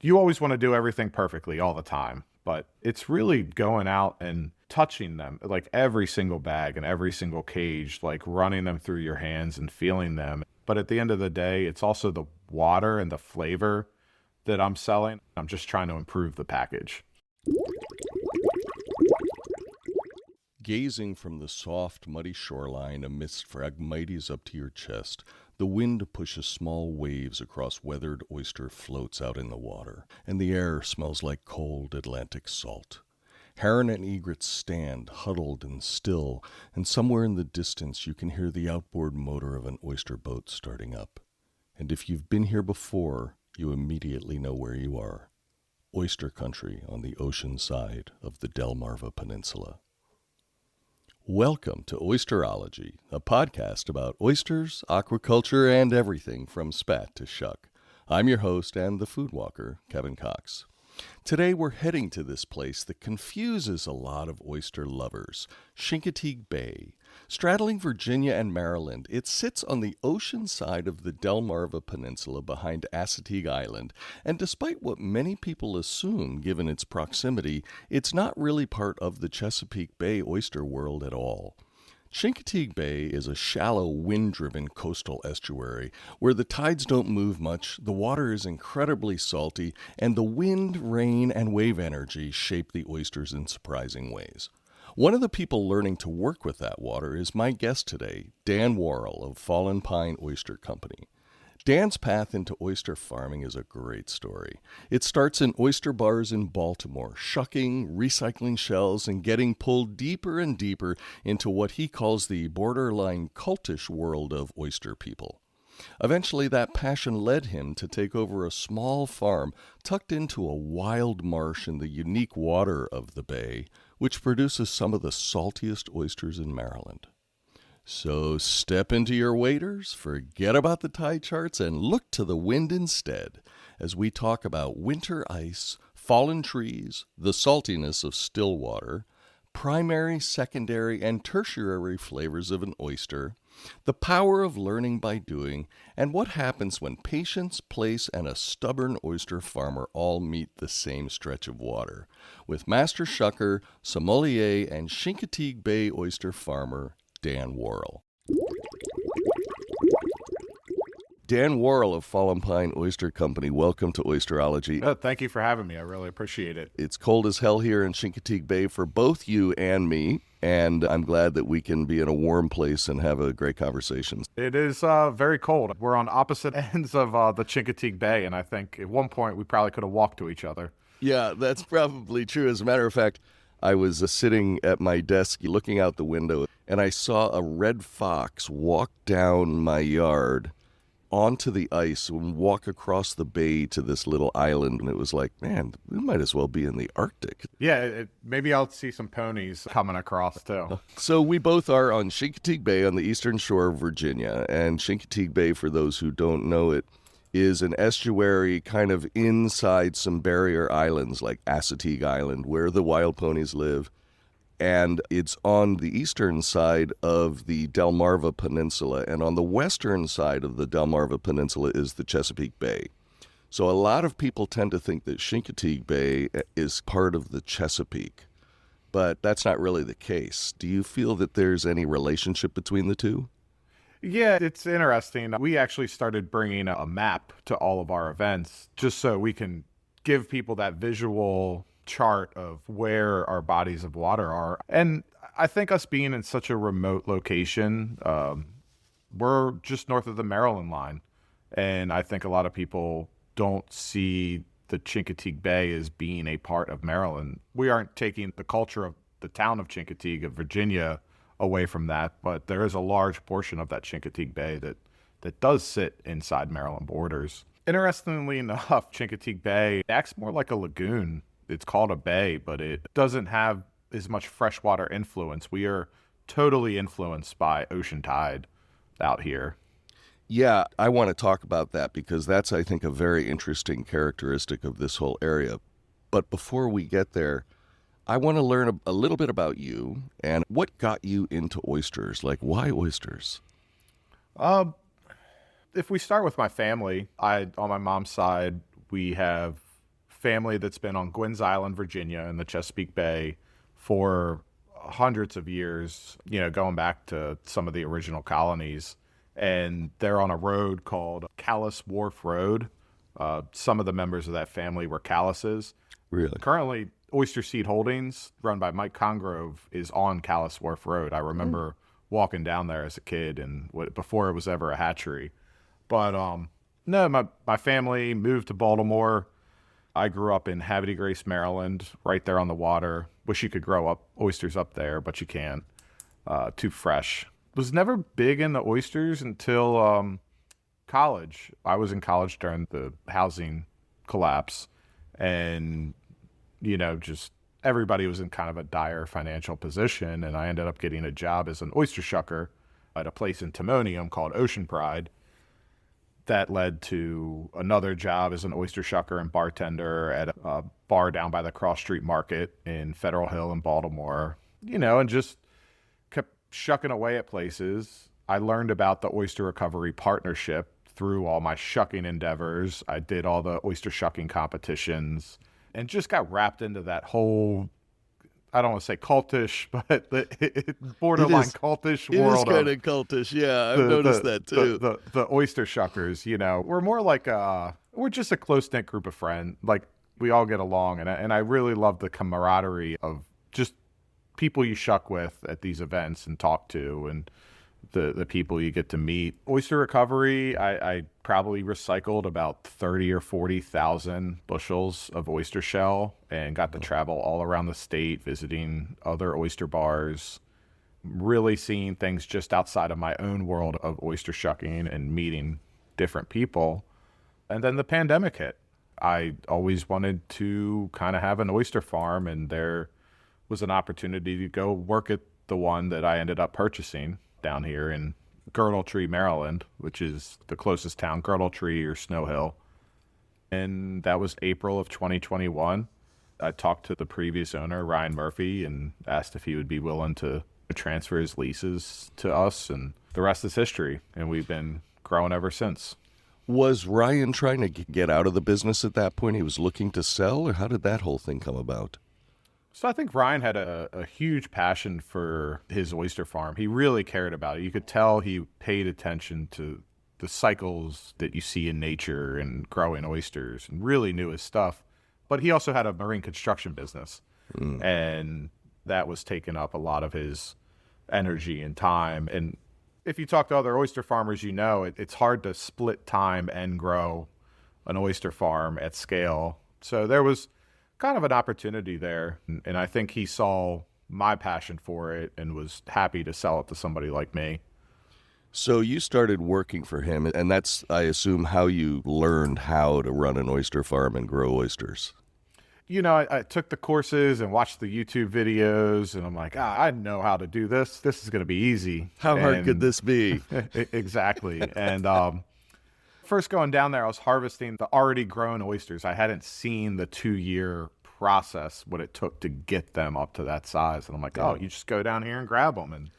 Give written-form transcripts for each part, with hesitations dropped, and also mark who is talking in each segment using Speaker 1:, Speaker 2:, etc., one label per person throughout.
Speaker 1: You always want to do everything perfectly all the time, but it's really going out and touching them, like every single bag and every single cage, like running them through your hands and feeling them. But at the end of the day, it's also the water and the flavor that I'm selling. I'm just trying to improve the package.
Speaker 2: Gazing from the soft, muddy shoreline amidst phragmites up to your chest, the wind pushes small waves across weathered oyster floats out in the water, and the air smells like cold Atlantic salt. Heron and egrets stand, huddled and still, and somewhere in the distance you can hear the outboard motor of an oyster boat starting up. And if you've been here before, you immediately know where you are. Oyster country on the ocean side of the Delmarva Peninsula. Welcome to OYSTER-ology, a podcast about oysters, aquaculture, and everything from spat to shuck. I'm your host and the food walker, Kevin Cox. Today we're heading to this place that confuses a lot of oyster lovers, Chincoteague Bay. Straddling Virginia and Maryland, it sits on the ocean side of the Delmarva Peninsula behind Assateague Island, and despite what many people assume given its proximity, it's not really part of the Chesapeake Bay oyster world at all. Chincoteague Bay is a shallow, wind-driven coastal estuary where the tides don't move much, the water is incredibly salty, and the wind, rain, and wave energy shape the oysters in surprising ways. One of the people learning to work with that water is my guest today, Dan Worrell of Pine Oyster Co. Dan's path into oyster farming is a great story. It starts in oyster bars in Baltimore, shucking, recycling shells, and getting pulled deeper and deeper into what he calls the borderline cultish world of oyster people. Eventually, that passion led him to take over a small farm tucked into a wild marsh in the unique water of the bay, which produces some of the saltiest oysters in Maryland. So step into your waders, forget about the tide charts, and look to the wind instead as we talk about winter ice, fallen trees, the saltiness of still water, primary, secondary, and tertiary flavors of an oyster, the power of learning by doing, and what happens when patience, place, and a stubborn oyster farmer all meet the same stretch of water, with master shucker, sommelier, and Chincoteague Bay oyster farmer, Dan Worrell. Dan Worrell of Pine Oyster Company, welcome to OYSTER-ology.
Speaker 1: Thank you for having me. I really appreciate it.
Speaker 2: It's cold as hell here in Chincoteague Bay for both you and me, and I'm glad that we can be in a warm place and have a great conversation.
Speaker 1: It is very cold. We're on opposite ends of the Chincoteague Bay, and I think at one point we probably could have walked to each other.
Speaker 2: Yeah, that's probably true. As a matter of fact, I was sitting at my desk looking out the window, and I saw a red fox walk down my yard onto the ice and walk across the bay to this little island. And it was like, man, we might as well be in the Arctic.
Speaker 1: Yeah, maybe I'll see some ponies coming across too.
Speaker 2: So we both are on Chincoteague Bay on the eastern shore of Virginia. And Chincoteague Bay, for those who don't know it, is an estuary kind of inside some barrier islands like Assateague Island, where the wild ponies live. And it's on the eastern side of the Delmarva Peninsula, and on the western side of the Delmarva Peninsula is the Chesapeake Bay. So a lot of people tend to think that Chincoteague Bay is part of the Chesapeake, but that's not really the case. Do you feel that there's any relationship between the two?
Speaker 1: Yeah, it's interesting. We actually started bringing a map to all of our events just so we can give people that visual chart of where our bodies of water are. And I think us being in such a remote location, we're just north of the Maryland line. And I think a lot of people don't see the Chincoteague Bay as being a part of Maryland. We aren't taking the culture of the town of Chincoteague of Virginia away from that, but there is a large portion of that Chincoteague Bay that does sit inside Maryland borders. Interestingly enough, Chincoteague Bay acts more like a lagoon. It's called a bay, but it doesn't have as much freshwater influence. We are totally influenced by ocean tide out here.
Speaker 2: Yeah, I want to talk about that because that's, I think, a very interesting characteristic of this whole area. But before we get there, I want to learn a little bit about you and what got you into oysters. Like, why oysters?
Speaker 1: If we start with my family, on my mom's side, we have family that's been on Gwynn's Island, Virginia, in the Chesapeake Bay for hundreds of years, going back to some of the original colonies. And they're on a road called Calais Wharf Road. Some of the members of that family were Callises.
Speaker 2: Really?
Speaker 1: Currently, Oyster Seed Holdings, run by Mike Congrove, is on Calais Wharf Road. I remember walking down there as a kid and before it was ever a hatchery. But no, my family moved to Baltimore. I grew up in Havre de Grace, Maryland, right there on the water. Wish you could grow up oysters up there, but you can't. Too fresh. Was never big into oysters until college. I was in college during the housing collapse, and just everybody was in kind of a dire financial position, and I ended up getting a job as an oyster shucker at a place in Timonium called Ocean Pride. That led to another job as an oyster shucker and bartender at a bar down by the Cross Street Market in Federal Hill in Baltimore, and just kept shucking away at places. I learned about the Oyster Recovery Partnership through all my shucking endeavors. I did all the oyster shucking competitions and just got wrapped into that whole, I don't want to say cultish, but borderline cultish world.
Speaker 2: It is kind of cultish, yeah. I've noticed that too.
Speaker 1: The oyster shuckers, we're more like we're just a close-knit group of friends. Like, we all get along, and I really love the camaraderie of just people you shuck with at these events and talk to, and the people you get to meet. Oyster recovery, I probably recycled about 30 or 40,000 bushels of oyster shell and got to travel all around the state, visiting other oyster bars, really seeing things just outside of my own world of oyster shucking and meeting different people. And then the pandemic hit. I always wanted to kind of have an oyster farm, and there was an opportunity to go work at the one that I ended up purchasing down here in Girdle Tree, Maryland, which is the closest town, Girdle Tree or Snow Hill. And that was April of 2021. I talked to the previous owner, Ryan Murphy, and asked if he would be willing to transfer his leases to us, and the rest is history. And we've been growing ever since.
Speaker 2: Was Ryan trying to get out of the business at that point? He was looking to sell, or how did that whole thing come about?
Speaker 1: So I think Ryan had a huge passion for his oyster farm. He really cared about it. You could tell he paid attention to the cycles that you see in nature and growing oysters, and really knew his stuff. But he also had a marine construction business, and that was taking up a lot of his energy and time. And if you talk to other oyster farmers, it's hard to split time and grow an oyster farm at scale. So there was kind of an opportunity there, and I think he saw my passion for it and was happy to sell it to somebody like me.
Speaker 2: So you started working for him, and that's, I assume, how you learned how to run an oyster farm and grow oysters.
Speaker 1: I took the courses and watched the YouTube videos, and I'm like, I know how to do this. This is going to be easy.
Speaker 2: How hard could this be?
Speaker 1: Exactly. And first going down there, I was harvesting the already grown oysters. I hadn't seen the 2-year process, what it took to get them up to that size. And I'm like, you just go down here and grab them and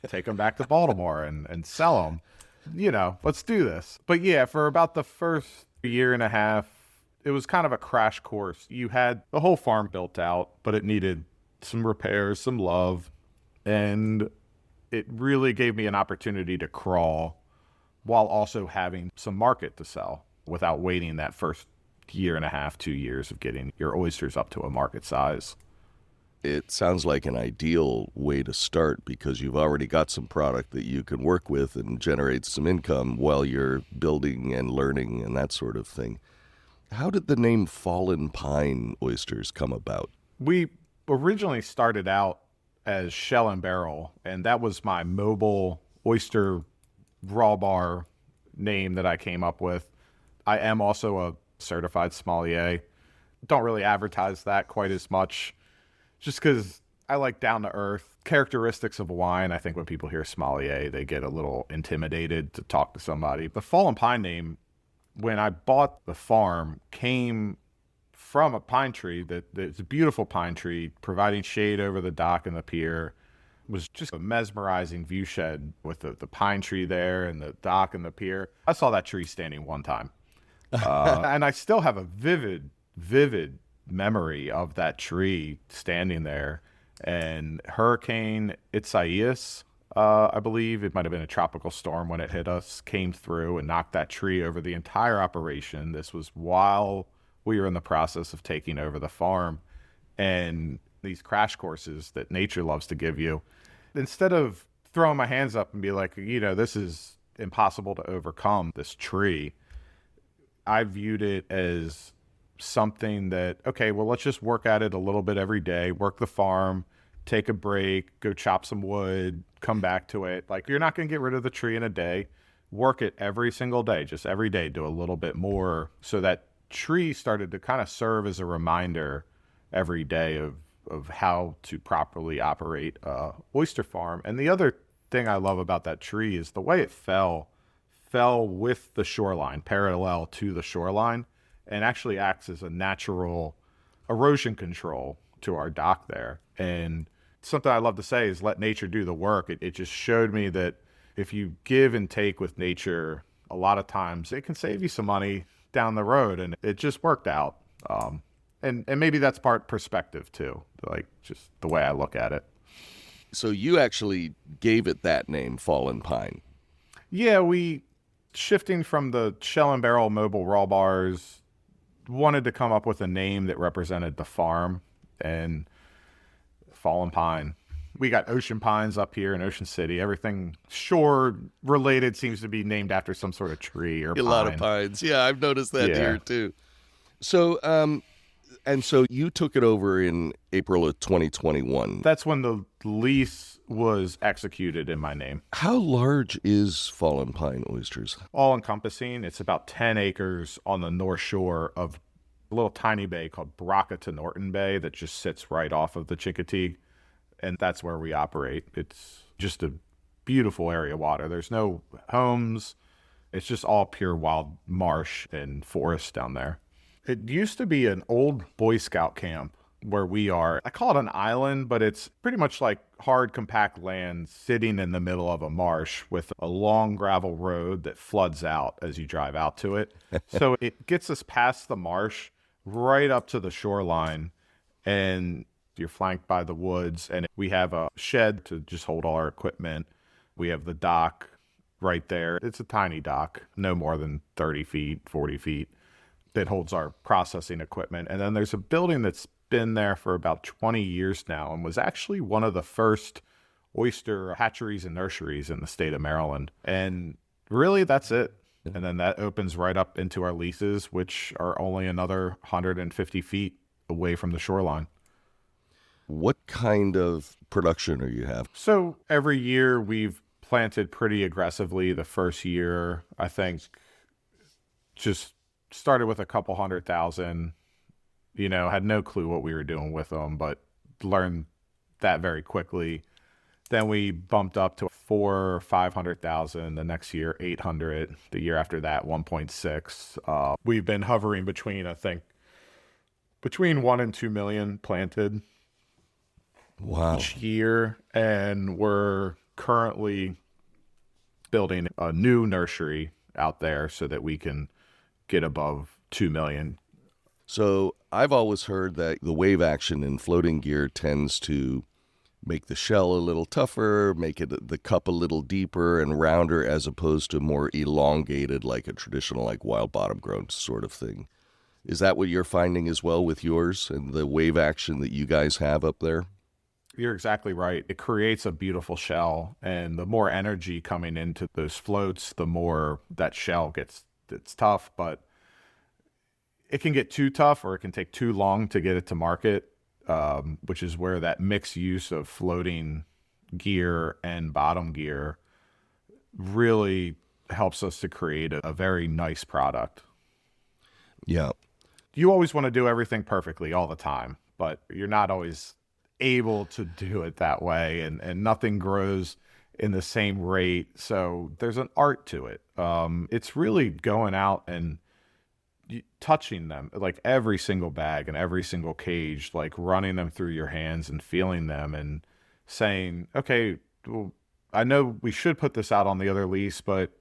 Speaker 1: take them back to Baltimore and sell them. Let's do this. But yeah, for about the first year and a half, it was kind of a crash course. You had the whole farm built out, but it needed some repairs, some love. And it really gave me an opportunity to crawl while also having some market to sell without waiting that first year and a half, 2 years of getting your oysters up to a market size.
Speaker 2: It sounds like an ideal way to start, because you've already got some product that you can work with and generate some income while you're building and learning and that sort of thing. How did the name Fallen Pine Oysters come about?
Speaker 1: We originally started out as Shell and Barrel, and that was my mobile oyster raw bar name that I came up with. I am also a certified sommelier. Don't really advertise that quite as much, just because I like down-to-earth characteristics of wine. I think when people hear sommelier, they get a little intimidated to talk to somebody. The Fallen Pine name, when I bought the farm, came from a pine tree that's a beautiful pine tree, providing shade over the dock and the pier. It was just a mesmerizing view shed with the pine tree there and the dock and the pier. I saw that tree standing one time. And I still have a vivid vivid memory of that tree standing there. And Hurricane Isaias, I believe it might have been a tropical storm when it hit us, came through and knocked that tree over the entire operation. This was while we were in the process of taking over the farm. And these crash courses that nature loves to give you, instead of throwing my hands up and be like, this is impossible to overcome, this tree, I viewed it as something that, okay, well, let's just work at it a little bit every day, work the farm, take a break, go chop some wood, come back to it. Like, you're not going to get rid of the tree in a day. Work it every single day, just every day, do a little bit more. So that tree started to kind of serve as a reminder every day of how to properly operate a oyster farm. And the other thing I love about that tree is the way it fell with the shoreline, parallel to the shoreline, and actually acts as a natural erosion control to our dock there. And something I love to say is let nature do the work. It just showed me that if you give and take with nature, a lot of times it can save you some money down the road. And it just worked out. And maybe that's part perspective too, like just the way I look at it.
Speaker 2: So you actually gave it that name, Fallen Pine.
Speaker 1: Yeah, we, shifting from the shell and barrel mobile raw bars, wanted to come up with a name that represented the farm, and Fallen Pine. We got ocean pines up here in Ocean City. Everything shore related seems to be named after some sort of tree or pine.
Speaker 2: A lot of pines. Yeah, I've noticed that here too. So, and so you took it over in April of 2021.
Speaker 1: That's when the lease was executed in my name.
Speaker 2: How large is Fallen Pine Oysters?
Speaker 1: All encompassing. It's about 10 acres on the north shore of a little tiny bay called Braca to Norton Bay that just sits right off of the Chincoteague. And that's where we operate. It's just a beautiful area of water. There's no homes. It's just all pure wild marsh and forest down there. It used to be an old Boy Scout camp where we are. I call it an island, but it's pretty much like hard, compact land sitting in the middle of a marsh with a long gravel road that floods out as you drive out to it. So it gets us past the marsh right up to the shoreline, and you're flanked by the woods. And we have a shed to just hold all our equipment. We have the dock right there. It's a tiny dock, no more than 30 feet, 40 feet, that holds our processing equipment. And then there's a building that's been there for about 20 years now and was actually one of the first oyster hatcheries and nurseries in the state of Maryland. And really, that's it. And then that opens right up into our leases, which are only another 150 feet away from the shoreline.
Speaker 2: What kind of production are you have?
Speaker 1: So every year we've planted pretty aggressively. The first year, I think, just started with a couple 100,000, had no clue what we were doing with them, but learned that very quickly. Then we bumped up to 400,000 or 500,000. The next year, 800. The year after that, 1.6. We've been hovering between 1 and 2 million planted.
Speaker 2: Wow.
Speaker 1: Each year. And we're currently building a new nursery out there so that we can get above 2 million.
Speaker 2: So I've always heard that the wave action in floating gear tends to make the shell a little tougher, make the cup a little deeper and rounder, as opposed to more elongated, like a traditional, like wild bottom grown sort of thing. Is that what you're finding as well with yours and the wave action that you guys have up there?
Speaker 1: You're exactly right. It creates a beautiful shell, and the more energy coming into those floats, the more that shell gets, it's tough, but it can get too tough or it can take too long to get it to market, which is where that mixed use of floating gear and bottom gear really helps us to create a very nice product.
Speaker 2: Yeah.
Speaker 1: You always want to do everything perfectly all the time, but you're not always able to do it that way, and nothing grows in the same rate. So there's an art to it. It's really going out and touching them, like every single bag and every single cage, like running them through your hands and feeling them and saying, okay, well, I know we should put this out on the other lease, but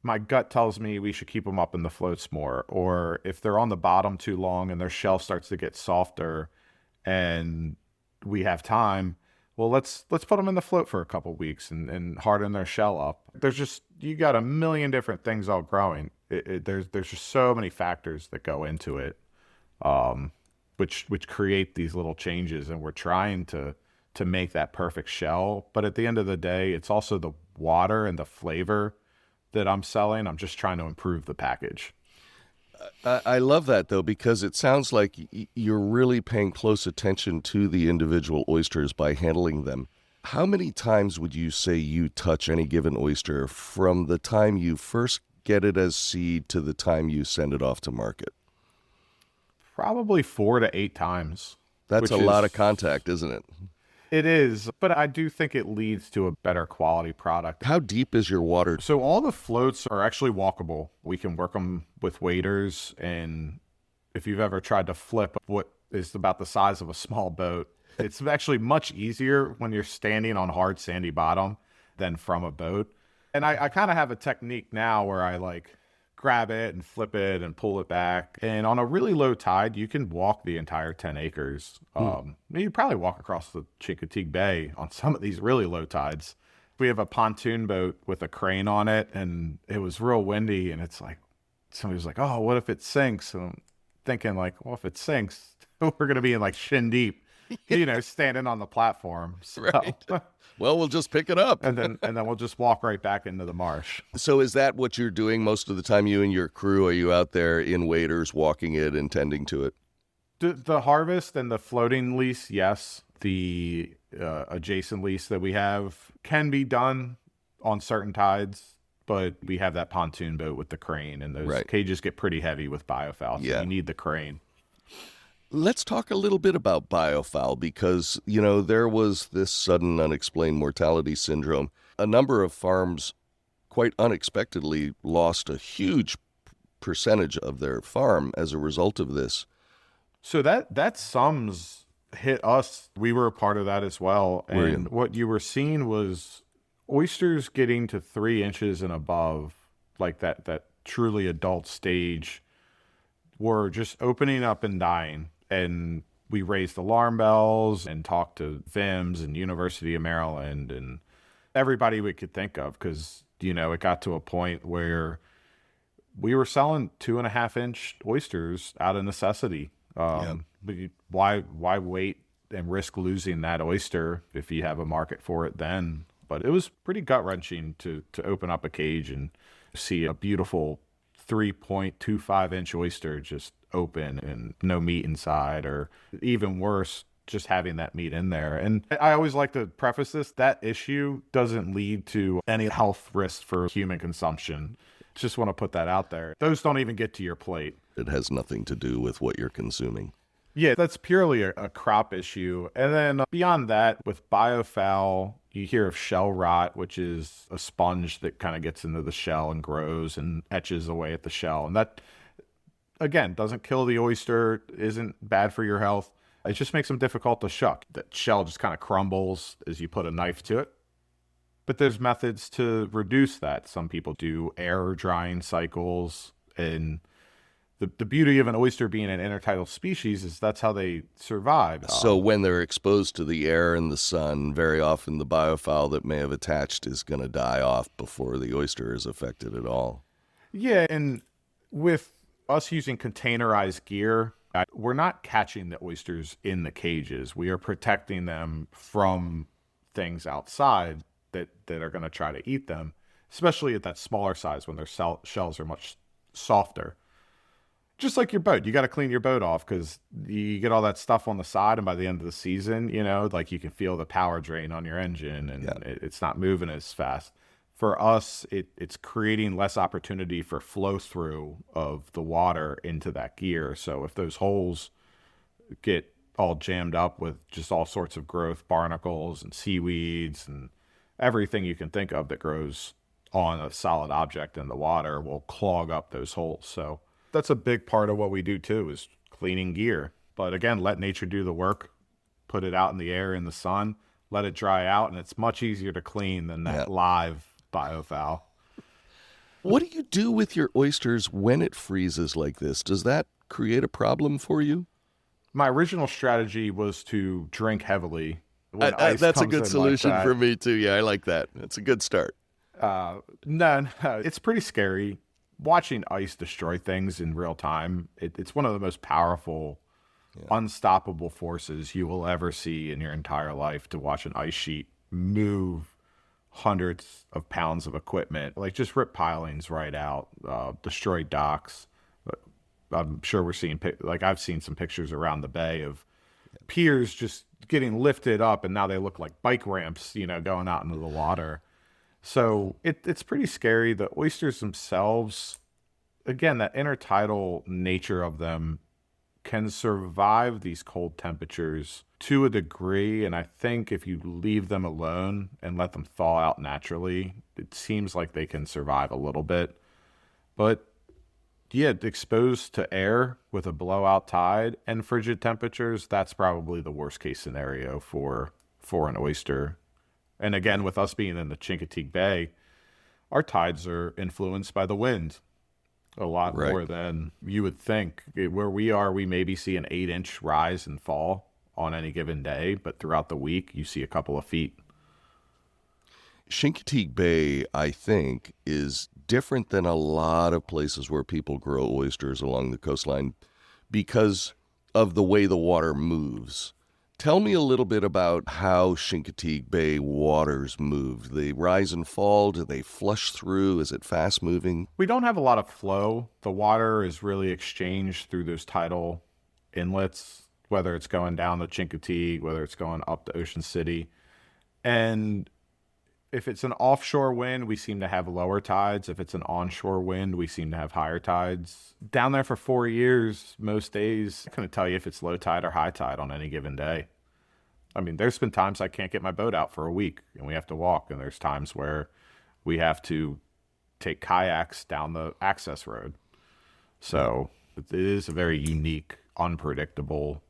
Speaker 1: my gut tells me we should keep them up in the floats more. Or if they're on the bottom too long and their shell starts to get softer and we have time, well, let's put them in the float for a couple weeks and harden their shell up. There's just, you got a million different things all growing. There's just so many factors that go into it, which create these little changes, and we're trying to make that perfect shell. But at the end of the day, it's also the water and the flavor that I'm selling. I'm just trying to improve the package.
Speaker 2: I love that, though, because it sounds like you're really paying close attention to the individual oysters by handling them. How many times would you say you touch any given oyster from the time you first get it as seed to the time you send it off to market?
Speaker 1: Probably 4 to 8 times.
Speaker 2: That's a lot of contact, isn't it?
Speaker 1: It is, but I do think it leads to a better quality product.
Speaker 2: How deep is your water?
Speaker 1: So all the floats are actually walkable. We can work them with waders, and if you've ever tried to flip what is about the size of a small boat, it's actually much easier when you're standing on hard sandy bottom than from a boat. And I kind of have a technique now where I like grab it and flip it and pull it back. And on a really low tide, you can walk the entire 10 acres. You probably walk across the Chincoteague Bay on some of these really low tides. We have a pontoon boat with a crane on it, and it was real windy, and it's like, somebody was like, oh, what if it sinks? And I'm thinking like, well, if it sinks, we're going to be in like shin deep, standing on the platform. So.
Speaker 2: Right. Well, we'll just pick it up.
Speaker 1: and then we'll just walk right back into the marsh.
Speaker 2: So is that what you're doing most of the time, you and your crew? Are you out there in waders walking it and tending to it?
Speaker 1: The harvest and the floating lease, yes. The adjacent lease that we have can be done on certain tides, but we have that pontoon boat with the crane, and those cages get pretty heavy with biofoul, so you need the crane.
Speaker 2: Let's talk a little bit about biofoul, because, there was this sudden unexplained mortality syndrome. A number of farms quite unexpectedly lost a huge percentage of their farm as a result of this.
Speaker 1: So that sums hit us. We were a part of that as well. And what you were seeing was oysters getting to 3 inches and above, like that truly adult stage, were just opening up and dying. And we raised alarm bells and talked to VIMS and University of Maryland and everybody we could think of, because, it got to a point where we were selling 2.5-inch oysters out of necessity. Why wait and risk losing that oyster if you have a market for it then? But it was pretty gut-wrenching to open up a cage and see a beautiful 3.25-inch oyster just open and no meat inside, or even worse, just having that meat in there. And I always like to preface this, that issue doesn't lead to any health risk for human consumption. Just want to put that out there. Those don't even get to your plate.
Speaker 2: It has nothing to do with what you're consuming.
Speaker 1: Yeah, that's purely a crop issue. And then beyond that, with biofoul, you hear of shell rot, which is a sponge that kind of gets into the shell and grows and etches away at the shell. And that, again, doesn't kill the oyster, isn't bad for your health. It just makes them difficult to shuck. That shell just kind of crumbles as you put a knife to it. But there's methods to reduce that. Some people do air drying cycles, and the beauty of an oyster being an intertidal species is that's how they survive.
Speaker 2: So when they're exposed to the air and the sun, very often the biofoul that may have attached is going to die off before the oyster is affected at all.
Speaker 1: Yeah, and with us using containerized gear, we're not catching the oysters in the cages. We are protecting them from things outside that are going to try to eat them, especially at that smaller size when their shells are much softer. Just like your boat, you got to clean your boat off because you get all that stuff on the side, and by the end of the season, like you can feel the power drain on your engine, and it's not moving as fast. For us, it's creating less opportunity for flow through of the water into that gear. So if those holes get all jammed up with just all sorts of growth, barnacles and seaweeds and everything you can think of that grows on a solid object in the water will clog up those holes. So that's a big part of what we do too, is cleaning gear. But again, let nature do the work, put it out in the air, in the sun, let it dry out, and it's much easier to clean than that live biofoul.
Speaker 2: What do you do with your oysters when it freezes like this? Does that create a problem for you?
Speaker 1: My original strategy was to drink heavily when ice
Speaker 2: That's a
Speaker 1: comes
Speaker 2: good
Speaker 1: in like
Speaker 2: solution
Speaker 1: that.
Speaker 2: for me, too. Yeah, I like that. That's a good start.
Speaker 1: No, it's pretty scary. Watching ice destroy things in real time, it's one of the most powerful, unstoppable forces you will ever see in your entire life, to watch an ice sheet move hundreds of pounds of equipment, like just rip pilings right out, destroy docks. I'm sure we're seeing, like I've seen some pictures around the bay of piers just getting lifted up, and now they look like bike ramps, going out into the water. So it's pretty scary. The oysters themselves, again, that intertidal nature of them can survive these cold temperatures to a degree. And I think if you leave them alone and let them thaw out naturally, it seems like they can survive a little bit. But yeah, exposed to air with a blowout tide and frigid temperatures, that's probably the worst case scenario for an oyster. And again, with us being in the Chincoteague Bay, our tides are influenced by the wind a lot
Speaker 2: Right.
Speaker 1: more than you would think. Where we are, we maybe see an 8-inch rise and fall on any given day, but throughout the week, you see a couple of feet.
Speaker 2: Chincoteague Bay, I think, is different than a lot of places where people grow oysters along the coastline because of the way the water moves. Tell me a little bit about how Chincoteague Bay waters move. They rise and fall. Do they flush through? Is it fast moving?
Speaker 1: We don't have a lot of flow. The water is really exchanged through those tidal inlets, whether it's going down the Chincoteague, whether it's going up to Ocean City. And if it's an offshore wind, we seem to have lower tides. If it's an onshore wind, we seem to have higher tides. Down there for 4 years, most days, I couldn't tell you if it's low tide or high tide on any given day. I mean, there's been times I can't get my boat out for a week and we have to walk. And there's times where we have to take kayaks down the access road. So it is a very unique, unpredictable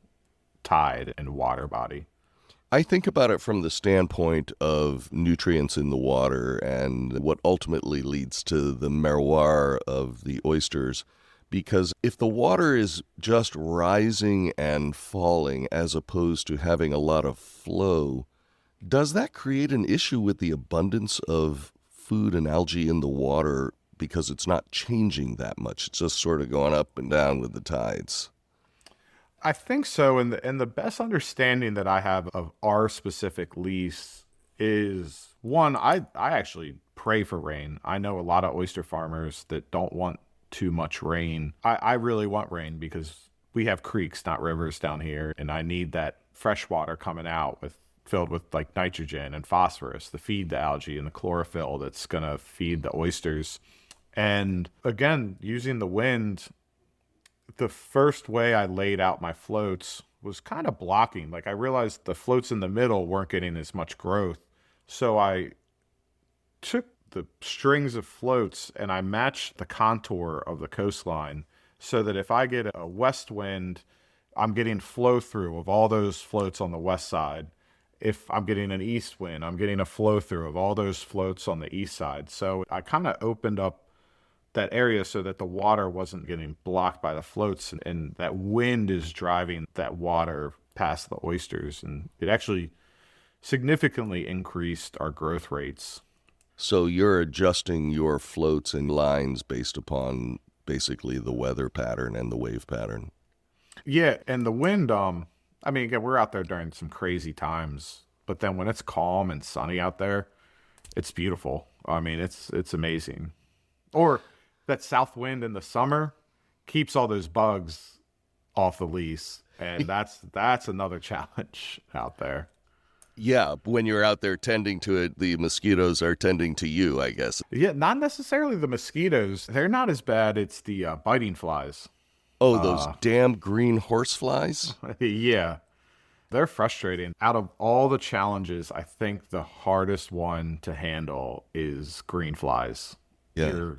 Speaker 1: tide and water body.
Speaker 2: I think about it from the standpoint of nutrients in the water and what ultimately leads to the terroir of the oysters. Because if the water is just rising and falling as opposed to having a lot of flow, does that create an issue with the abundance of food and algae in the water because it's not changing that much? It's just sort of going up and down with the tides.
Speaker 1: I think so. And the best understanding that I have of our specific lease is, one, I actually pray for rain. I know a lot of oyster farmers that don't want too much rain. I really want rain because we have creeks, not rivers down here. And I need that fresh water coming out filled with like nitrogen and phosphorus to feed the algae and the chlorophyll that's going to feed the oysters. And again, using the wind, the first way I laid out my floats was kind of blocking. Like I realized the floats in the middle weren't getting as much growth. So I took the strings of floats and I matched the contour of the coastline so that if I get a west wind, I'm getting flow through of all those floats on the west side. If I'm getting an east wind, I'm getting a flow through of all those floats on the east side. So I kind of opened up that area so that the water wasn't getting blocked by the floats, and that wind is driving that water past the oysters. And it actually significantly increased our growth rates.
Speaker 2: So you're adjusting your floats and lines based upon basically the weather pattern and the wave pattern.
Speaker 1: Yeah, and the wind, I mean, again, we're out there during some crazy times, but then when it's calm and sunny out there, it's beautiful. I mean, it's amazing. Or that south wind in the summer keeps all those bugs off the lease, and that's another challenge out there.
Speaker 2: Yeah, when you're out there tending to it, the mosquitoes are tending to you, I guess.
Speaker 1: Yeah, not necessarily the mosquitoes. They're not as bad. It's the biting flies.
Speaker 2: Oh, those damn green horseflies?
Speaker 1: Yeah, they're frustrating. Out of all the challenges, I think the hardest one to handle is green flies.
Speaker 2: Yeah.
Speaker 1: You're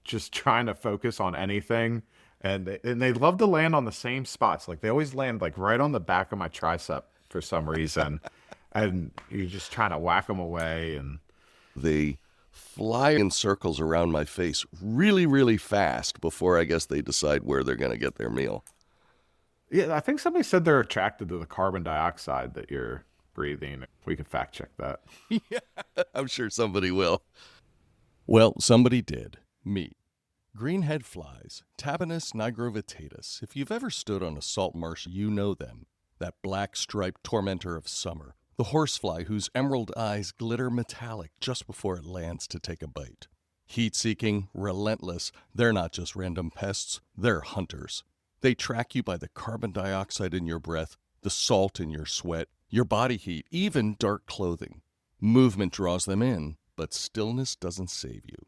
Speaker 1: just trying to focus on anything, and they love to land on the same spots. Like they always land like right on the back of my tricep for some reason. And you're just trying to whack them away. And
Speaker 2: they fly in circles around my face really, really fast before I guess they decide where they're going to get their meal.
Speaker 1: Yeah, I think somebody said they're attracted to the carbon dioxide that you're breathing. We could fact check that.
Speaker 2: Yeah, I'm sure somebody will. Well, somebody did. Me. Greenhead flies, Tabanus nigrovitatus. If you've ever stood on a salt marsh, you know them. That black-striped tormentor of summer. The horsefly whose emerald eyes glitter metallic just before it lands to take a bite. Heat-seeking, relentless, they're not just random pests, they're hunters. They track you by the carbon dioxide in your breath, the salt in your sweat, your body heat, even dark clothing. Movement draws them in, but stillness doesn't save you.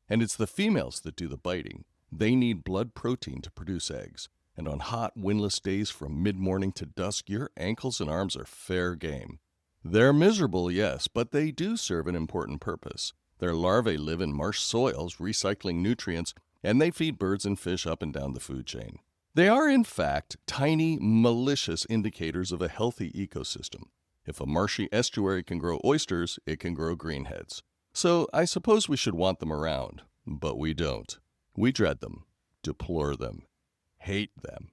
Speaker 2: And it's the females that do the biting. They need blood protein to produce eggs. And on hot, windless days from mid-morning to dusk, your ankles and arms are fair game. They're miserable, yes, but they do serve an important purpose. Their larvae live in marsh soils, recycling nutrients, and they feed birds and fish up and down the food chain. They are, in fact, tiny, malicious indicators of a healthy ecosystem. If a marshy estuary can grow oysters, it can grow greenheads. So I suppose we should want them around, but we don't. We dread them, deplore them, hate them.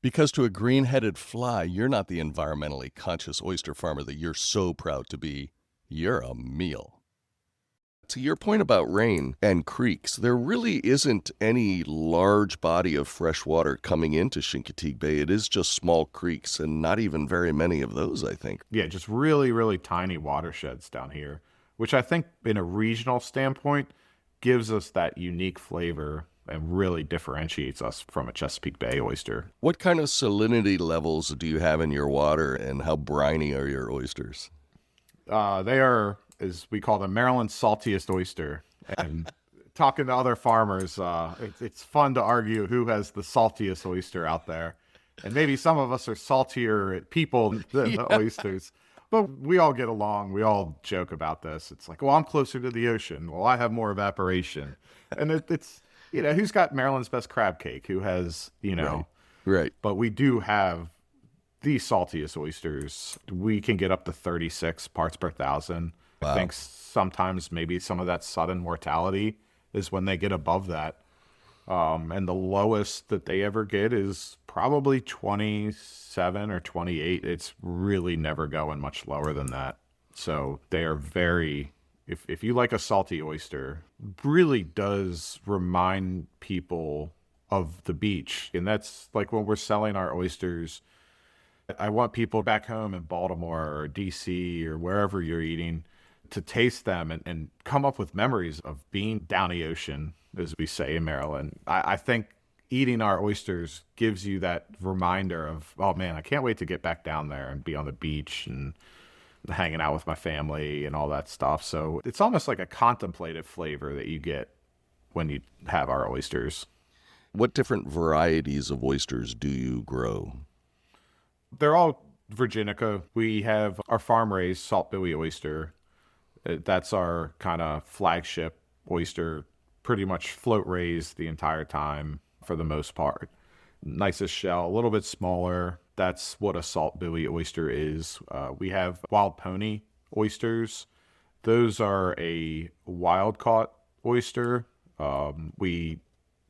Speaker 2: Because to a green-headed fly, you're not the environmentally conscious oyster farmer that you're so proud to be. You're a meal. To your point about rain and creeks, there really isn't any large body of fresh water coming into Chincoteague Bay. It is just small creeks, and not even very many of those, I think.
Speaker 1: Yeah, just really, really tiny watersheds down here, which I think in a regional standpoint gives us that unique flavor and really differentiates us from a Chesapeake Bay oyster.
Speaker 2: What kind of salinity levels do you have in your water, and how briny are your oysters?
Speaker 1: They are, as we call them, Maryland's saltiest oyster. And talking to other farmers, it's fun to argue who has the saltiest oyster out there. And maybe some of us are saltier people than the oysters. But we all get along. We all joke about this. It's like, well, I'm closer to the ocean. Well, I have more evaporation. And it's, who's got Maryland's best crab cake? Who has,
Speaker 2: Right.
Speaker 1: But we do have the saltiest oysters. We can get up to 36 parts per thousand.
Speaker 2: Wow.
Speaker 1: I think sometimes maybe some of that sudden mortality is when they get above that. And the lowest that they ever get is probably 27 or 28. It's really never going much lower than that. So they are very, if you like a salty oyster, really does remind people of the beach. And that's like when we're selling our oysters, I want people back home in Baltimore or DC or wherever you're eating to taste them and come up with memories of being down the ocean, as we say in Maryland. I think eating our oysters gives you that reminder of, oh man, I can't wait to get back down there and be on the beach and hanging out with my family and all that stuff. So it's almost like a contemplative flavor that you get when you have our oysters.
Speaker 2: What different varieties of oysters do you grow?
Speaker 1: They're all Virginica. We have our farm-raised salt buoy oyster. That's our kind of flagship oyster, pretty much float raised the entire time for the most part. Nicest shell, a little bit smaller. That's what a salt buoy oyster is. We have wild pony oysters. Those are a wild-caught oyster. We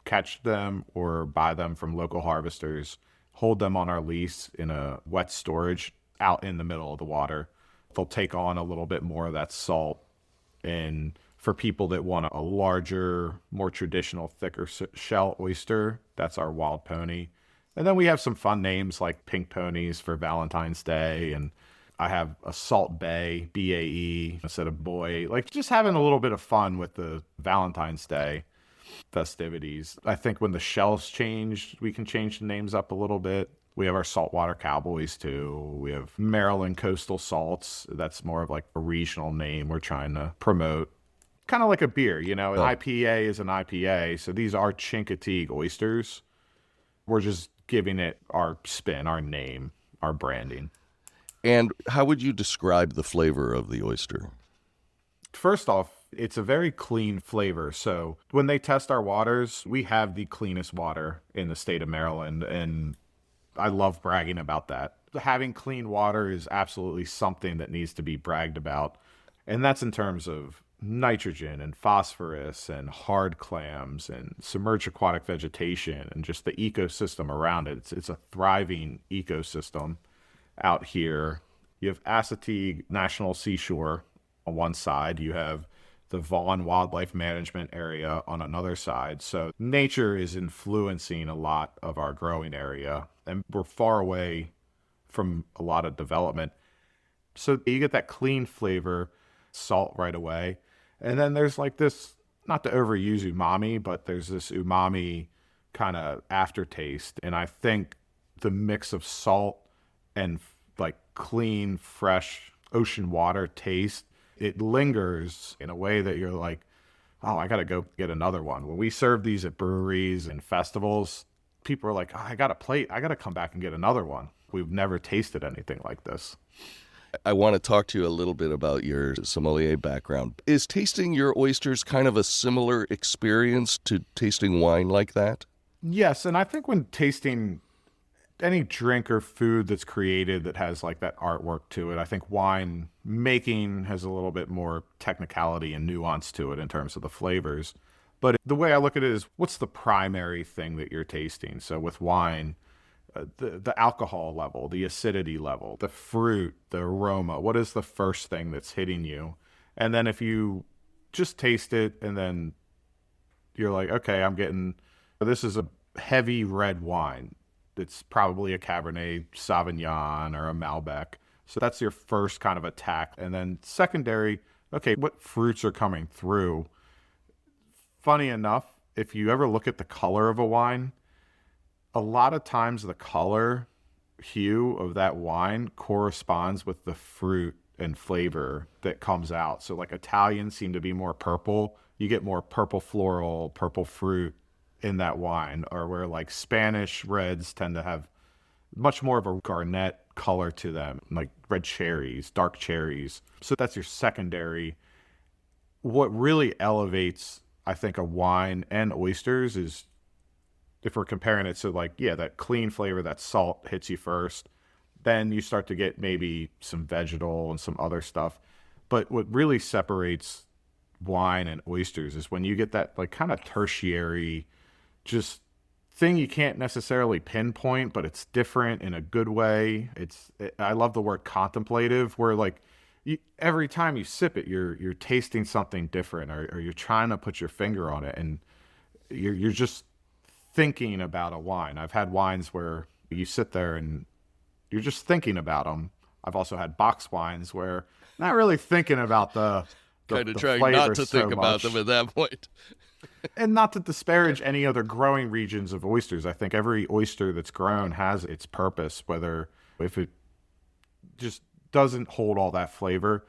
Speaker 1: catch them or buy them from local harvesters, hold them on our lease in a wet storage out in the middle of the water. They'll take on a little bit more of that salt. And for people that want a larger, more traditional, thicker shell oyster, that's our wild pony. And then we have some fun names like pink ponies for Valentine's Day. And I have a salt bay, BAE, instead of boy. Like just having a little bit of fun with the Valentine's Day festivities. I think when the shells change, we can change the names up a little bit. We have our saltwater cowboys too. We have Maryland coastal salts. That's more of like a regional name we're trying to promote. Kind of like a beer, an IPA is an IPA. So these are Chincoteague oysters. We're just giving it our spin, our name, our branding.
Speaker 2: And how would you describe the flavor of the oyster?
Speaker 1: First off, it's a very clean flavor. So when they test our waters, we have the cleanest water in the state of Maryland. And I love bragging about that. Having clean water is absolutely something that needs to be bragged about. And that's in terms of nitrogen and phosphorus and hard clams and submerged aquatic vegetation and just the ecosystem around it. It's a thriving ecosystem out here. You have Assateague National Seashore on one side. You have the Vaughan Wildlife Management Area on another side. So nature is influencing a lot of our growing area, and we're far away from a lot of development. So you get that clean flavor, salt right away. And then there's like this, not to overuse umami, but there's this umami kind of aftertaste. And I think the mix of salt and like clean, fresh ocean water taste, it lingers in a way that you're like, oh, I got to go get another one. When we serve these at breweries and festivals, people are like, oh, I got a plate. I got to come back and get another one. We've never tasted anything like this.
Speaker 2: I want to talk to you a little bit about your sommelier background. Is tasting your oysters kind of a similar experience to tasting wine like that?
Speaker 1: Yes, and I think when tasting any drink or food that's created that has like that artwork to it, I think wine making has a little bit more technicality and nuance to it in terms of the flavors. But the way I look at it is, what's the primary thing that you're tasting? So with wine, the alcohol level, the acidity level, the fruit, the aroma, what is the first thing that's hitting you? And then if you just taste it and then you're like, okay, this is a heavy red wine. It's probably a Cabernet Sauvignon or a Malbec. So that's your first kind of attack. And then secondary, okay, what fruits are coming through? Funny enough, if you ever look at the color of a wine, a lot of times the color hue of that wine corresponds with the fruit and flavor that comes out. So like Italians seem to be more purple. You get more purple floral, purple fruit in that wine, or where like Spanish reds tend to have much more of a garnet color to them, like red cherries, dark cherries. So that's your secondary. What really elevates, I think, a wine and oysters is, if we're comparing it to like, yeah, that clean flavor, that salt hits you first. Then you start to get maybe some vegetal and some other stuff. But what really separates wine and oysters is when you get that like kind of tertiary just thing you can't necessarily pinpoint, but it's different in a good way. I love the word contemplative, where like every time you sip it, you're tasting something different, or you're trying to put your finger on it, and you're just thinking about a wine. I've had wines where you sit there and you're just thinking about them. I've also had box wines where not really thinking about the
Speaker 2: kind of trying not to think about them at that point.
Speaker 1: And not to disparage any other growing regions of oysters. I think every oyster that's grown has its purpose, whether if it just doesn't hold all that flavor,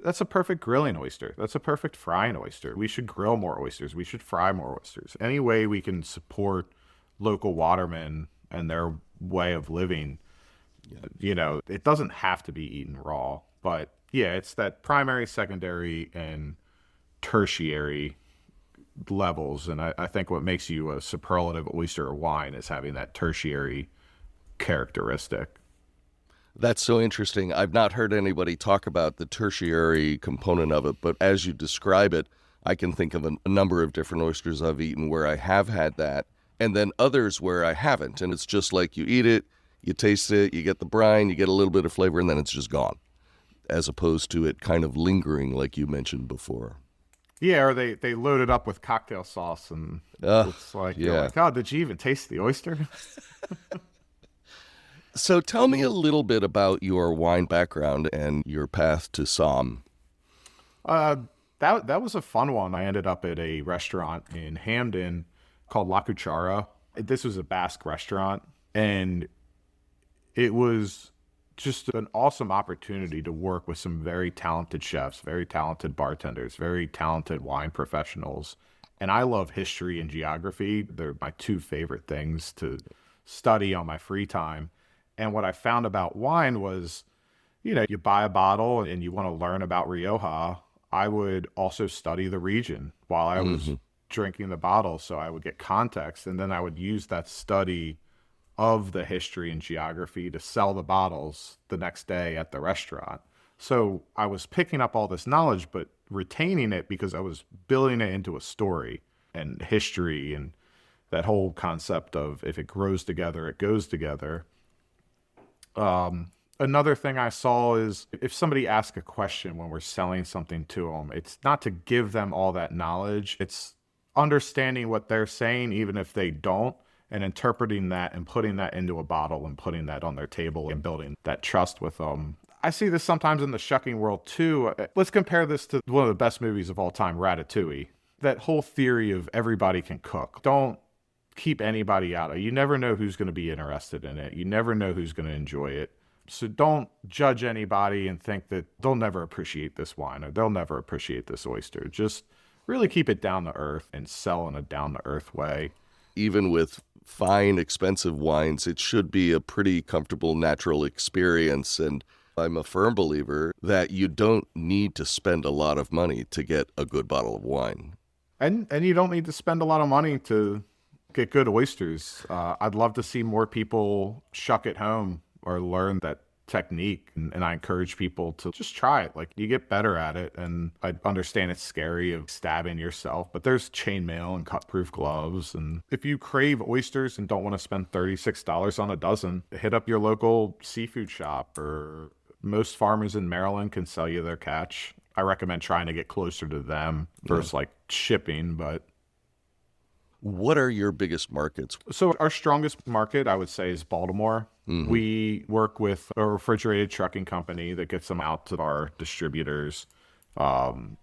Speaker 1: that's a perfect grilling oyster. That's a perfect frying oyster. We should grill more oysters. We should fry more oysters. Any way we can support local watermen and their way of living, it doesn't have to be eaten raw. But yeah, it's that primary, secondary, and tertiary levels. And I think what makes you a superlative oyster or wine is having that tertiary characteristic.
Speaker 2: That's so interesting. I've not heard anybody talk about the tertiary component of it, but as you describe it, I can think of a number of different oysters I've eaten where I have had that, and then others where I haven't. And it's just like you eat it, you taste it, you get the brine, you get a little bit of flavor, and then it's just gone, as opposed to it kind of lingering like you mentioned before.
Speaker 1: Yeah, or they load it up with cocktail sauce, and it's like,
Speaker 2: yeah.
Speaker 1: You're like, oh, did you even taste the oyster?
Speaker 2: So tell me a little bit about your wine background and your path to Somm.
Speaker 1: That was a fun one. I ended up at a restaurant in Hamden called La Cuchara. This was a Basque restaurant, and it was just an awesome opportunity to work with some very talented chefs, very talented bartenders, very talented wine professionals. And I love history and geography. They're my two favorite things to study on my free time. And what I found about wine was, you buy a bottle and you want to learn about Rioja. I would also study the region while I was drinking the bottle, so I would get context. And then I would use that study of the history and geography to sell the bottles the next day at the restaurant. So I was picking up all this knowledge, but retaining it because I was building it into a story and history and that whole concept of if it grows together, it goes together. Another thing I saw is if somebody asks a question when we're selling something to them, it's not to give them all that knowledge. It's understanding what they're saying, even if they don't, and interpreting that and putting that into a bottle and putting that on their table and building that trust with them. I see this sometimes in the shucking world too. Let's compare this to one of the best movies of all time, Ratatouille. That whole theory of everybody can cook. Don't keep anybody out. You never know who's going to be interested in it. You never know who's going to enjoy it. So don't judge anybody and think that they'll never appreciate this wine or they'll never appreciate this oyster. Just really keep it down to earth and sell in a down to earth way.
Speaker 2: Even with fine, expensive wines, it should be a pretty comfortable, natural experience. And I'm a firm believer that you don't need to spend a lot of money to get a good bottle of wine.
Speaker 1: And you don't need to spend a lot of money to get good oysters. I'd love to see more people shuck at home or learn that technique. And I encourage people to just try it. Like, you get better at it. And I understand it's scary of stabbing yourself, but there's chainmail and cut-proof gloves. And if you crave oysters and don't want to spend $36 on a dozen, hit up your local seafood shop, or most farmers in Maryland can sell you their catch. I recommend trying to get closer to them versus like shipping, but
Speaker 2: what are your biggest markets?
Speaker 1: So our strongest market, I would say, is Baltimore. Mm-hmm. We work with a refrigerated trucking company that gets them out to our distributors, wholesale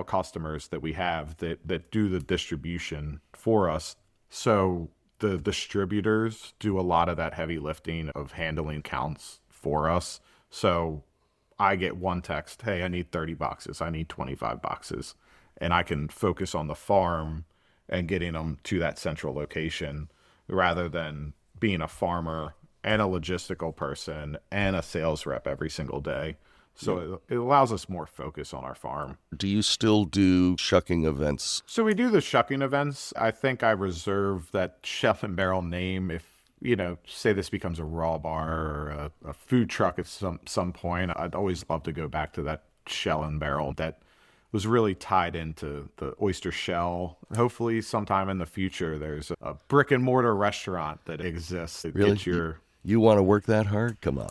Speaker 1: customers that we have that do the distribution for us. So the distributors do a lot of that heavy lifting of handling counts for us. So I get one text, hey, I need 30 boxes. I need 25 boxes. And I can focus on the farm and getting them to that central location rather than being a farmer and a logistical person and a sales rep every single day. So it allows us more focus on our farm.
Speaker 2: Do you still do shucking events?
Speaker 1: So we do the shucking events. I think I reserve that shelf and barrel name if, say this becomes a raw bar or a food truck at some point. I'd always love to go back to that shell and barrel that was really tied into the oyster shell. Hopefully sometime in the future, there's a brick and mortar restaurant that exists. That
Speaker 2: really?
Speaker 1: Gets
Speaker 2: you want to work that hard? Come on.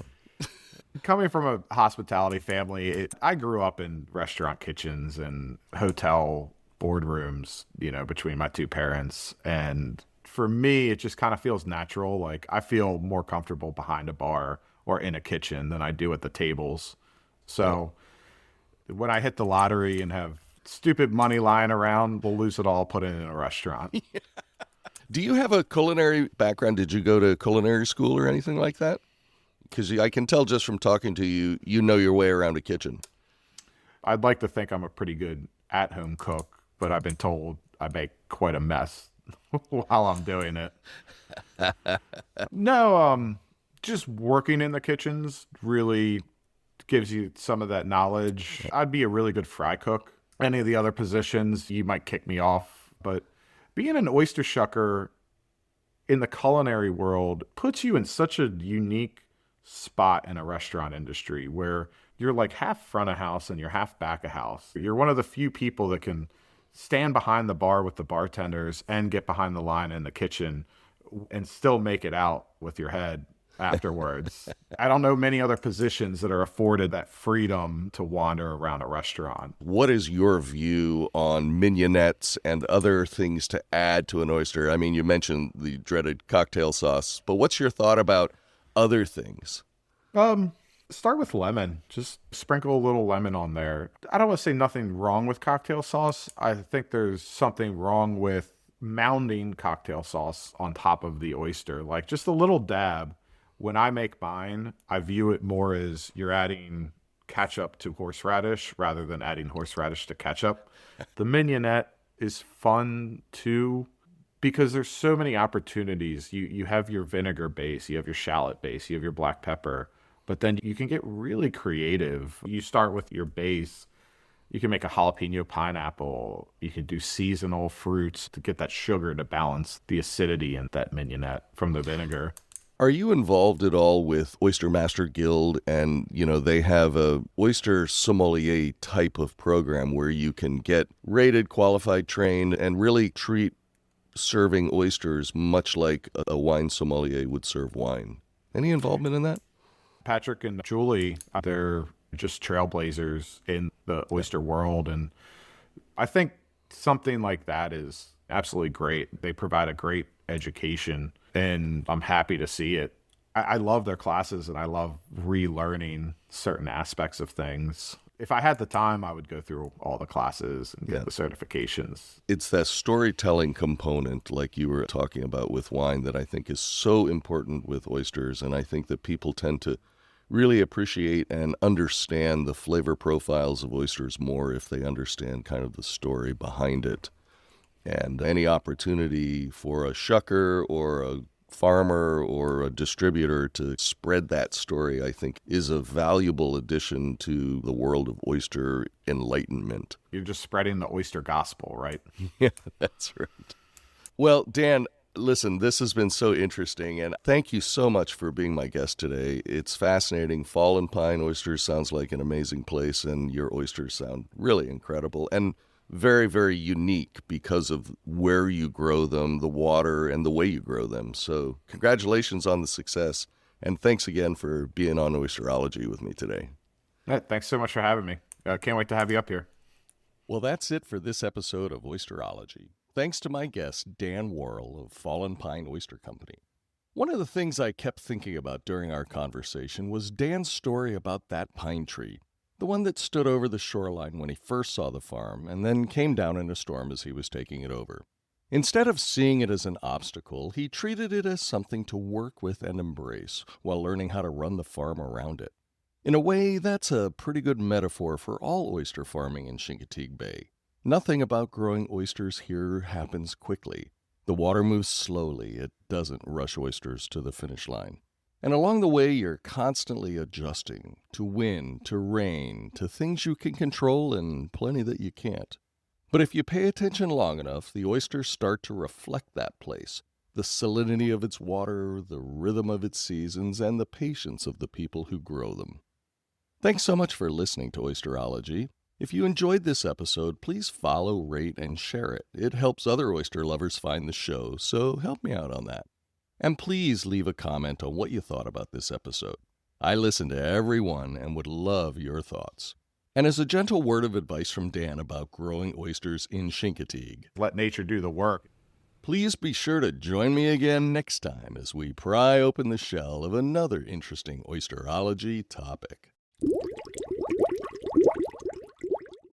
Speaker 1: Coming from a hospitality family, I grew up in restaurant kitchens and hotel boardrooms, between my two parents. And for me, it just kind of feels natural. Like, I feel more comfortable behind a bar or in a kitchen than I do at the tables. So when I hit the lottery and have stupid money lying around, we'll lose it all, put it in a restaurant.
Speaker 2: Do you have a culinary background? Did you go to culinary school or anything like that? Because I can tell just from talking to you, you know your way around a kitchen.
Speaker 1: I'd like to think I'm a pretty good at-home cook, but I've been told I make quite a mess while I'm doing it. No, just working in the kitchens really gives you some of that knowledge. I'd be a really good fry cook. Any of the other positions, you might kick me off. But being an oyster shucker in the culinary world puts you in such a unique spot in a restaurant industry where you're like half front of house and you're half back of house. You're one of the few people that can stand behind the bar with the bartenders and get behind the line in the kitchen and still make it out with your head afterwards. I don't know many other positions that are afforded that freedom to wander around a restaurant.
Speaker 2: What is your view on mignonettes and other things to add to an oyster? I mean, you mentioned the dreaded cocktail sauce, but what's your thought about other things?
Speaker 1: Start with lemon. Just sprinkle a little lemon on there. I don't want to say nothing wrong with cocktail sauce. I think there's something wrong with mounding cocktail sauce on top of the oyster. Like, just a little dab. When I make mine, I view it more as you're adding ketchup to horseradish rather than adding horseradish to ketchup. The mignonette is fun too because there's so many opportunities. You have your vinegar base, you have your shallot base, you have your black pepper, but then you can get really creative. You start with your base. You can make a jalapeno pineapple. You can do seasonal fruits to get that sugar to balance the acidity in that mignonette from the vinegar.
Speaker 2: Are you involved at all with Oyster Master Guild? And, they have a oyster sommelier type of program where you can get rated, qualified, trained, and really treat serving oysters much like a wine sommelier would serve wine. Any involvement in that?
Speaker 1: Patrick and Julie, they're just trailblazers in the oyster world. And I think something like that is absolutely great. They provide a great education, and I'm happy to see it. I love their classes, and I love relearning certain aspects of things. If I had the time, I would go through all the classes and get the certifications.
Speaker 2: It's that storytelling component, like you were talking about with wine, that I think is so important with oysters. And I think that people tend to really appreciate and understand the flavor profiles of oysters more if they understand kind of the story behind it. And any opportunity for a shucker or a farmer or a distributor to spread that story, I think, is a valuable addition to the world of oyster enlightenment.
Speaker 1: You're just spreading the oyster gospel, right?
Speaker 2: Yeah, that's right. Well, Dan, listen, this has been so interesting, and thank you so much for being my guest today. It's fascinating. Fall and Pine Oysters sounds like an amazing place, and your oysters sound really incredible and very, very unique because of where you grow them, the water, and the way you grow them. So congratulations on the success, and thanks again for being on OYSTER-ology with me today.
Speaker 1: Thanks so much for having me. Can't wait to have you up here.
Speaker 2: Well, that's it for this episode of OYSTER-ology. Thanks to my guest, Dan Worrell of Fallen Pine Oyster Company. One of the things I kept thinking about during our conversation was Dan's story about that pine tree. The one that stood over the shoreline when he first saw the farm and then came down in a storm as he was taking it over. Instead of seeing it as an obstacle, he treated it as something to work with and embrace while learning how to run the farm around it. In a way, that's a pretty good metaphor for all oyster farming in Chincoteague Bay. Nothing about growing oysters here happens quickly. The water moves slowly. It doesn't rush oysters to the finish line. And along the way, you're constantly adjusting to wind, to rain, to things you can control and plenty that you can't. But if you pay attention long enough, the oysters start to reflect that place, the salinity of its water, the rhythm of its seasons, and the patience of the people who grow them. Thanks so much for listening to OYSTER-ology. If you enjoyed this episode, please follow, rate, and share it. It helps other oyster lovers find the show, so help me out on that. And please leave a comment on what you thought about this episode. I listen to every one and would love your thoughts. And as a gentle word of advice from Dan about growing oysters in Chincoteague,
Speaker 1: Let nature do the work.
Speaker 2: please be sure to join me again next time as we pry open the shell of another interesting oysterology topic.